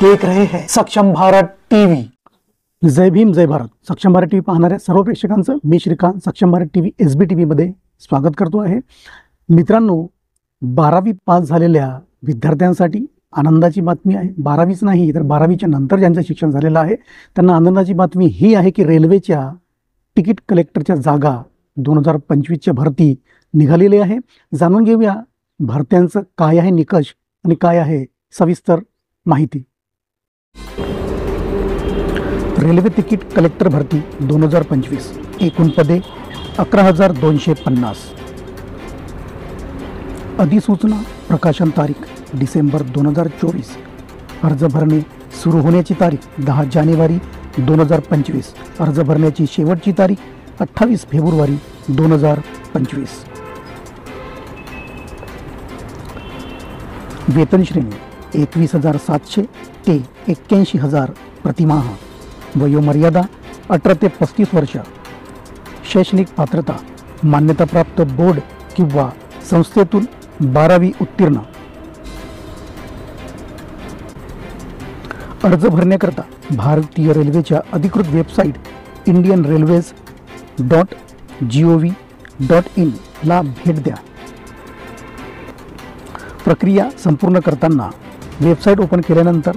देख रहे हैं सक्षम भारत टीव्ही। जय भीम जय भारत। सक्षम भारत टीव्ही पाहणाऱ्या सर्व प्रेक्षकांचं मी श्रीकांत सक्षम भारत टीव्ही SBTV मध्ये स्वागत करतो आहे। मित्रांनो, 12वी पास झालेल्या विद्यार्थ्यांसाठी आनंदाची बातमी आहे। 12वीच नाही तर 12वीच्या नंतर ज्यांचं शिक्षण झालेलं आहे त्यांना आनंदाची बातमी ही आहे की रेल्वेच्या तिकीट कलेक्टरच्या जागा 2025च्या भरती निघालेली आहे। जाणून घेऊया भरत्यांचं काय आहे निकष आणि काय आहे सविस्तर माहिती। रेल्वे तिकीट कलेक्टर भरती 2025 एकूण पदे 11,250। अधिसूचना प्रकाशन तारीख डिसेंबर 2024। अर्ज भरणे सुरू होण्याची तारीख 10 जानेवारी 2025। अर्ज भरण्याची शेवटची तारीख 28 फेब्रुवारी 2025। वेतन श्रेणी 21,700 ते 81,000 प्रतिमाह। वयोमर्यादा 18 ते 35 वर्ष। शैक्षणिक पात्रता मान्यताप्राप्त बोर्ड किंवा संस्थेतून 12वी उत्तीर्ण। अर्ज भरण्याकरता भारतीय रेल्वेच्या अधिकृत वेबसाईट indianrailways.gov.in ला भेट द्या। प्रक्रिया संपूर्ण करताना वेबसाईट ओपन केल्यानंतर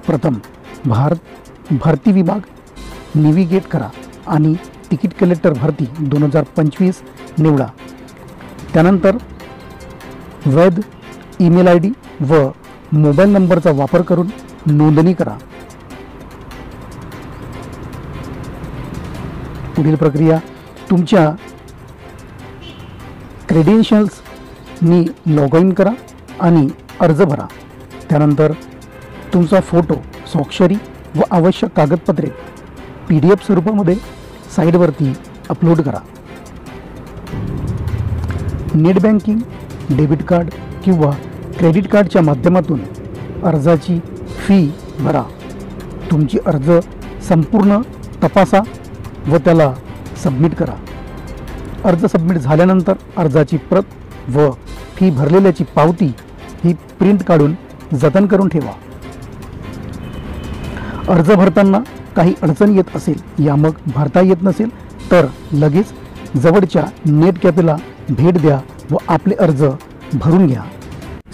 प्रथम भरती विभाग नेव्हिगेट करा आणि तिकीट कलेक्टर भरती 2025 निवडा। त्यानंतर वैध ईमेल ID व मोबाईल नंबरचा वापर करून नोंदणी करा। पुढील प्रक्रिया तुमच्या क्रेडेन्शियल्सनी लॉग इन करा आणि अर्ज भरा। त्यानंतर तुमचा फोटो, स्वाक्षरी व आवश्यक कागदपत्रे PDF स्वरूपामध्ये साईटवरती अपलोड करा। नेट बँकिंग, डेबिट कार्ड किंवा क्रेडिट कार्डच्या माध्यमातून अर्जाची फी भरा। तुमची अर्ज संपूर्ण तपासा व त्याला सबमिट करा। अर्ज सबमिट झाल्यानंतर अर्जाची प्रत व फी भरलेल्याची पावती ही प्रिंट काढून जतन करून ठेवा। अर्ज भरताना काही अडचण येत असेल या मग भरता येत नसेल तर लगेच जवळच्या नेट कॅफेला भेट द्या व आपले अर्ज भरून घ्या।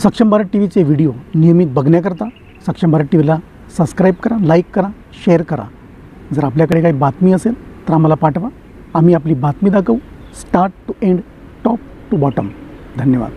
सक्षम भारत टीव्हीचे व्हिडिओ नियमित बघण्याकरता सक्षम भारत टीव्हीला सबस्क्राईब करा, लाईक करा, शेअर करा। जर आपल्याकडे काही बातमी असेल तर आम्हाला पाठवा, आम्ही आपली बातमी दाखवू start to end, top to bottom. धन्यवाद।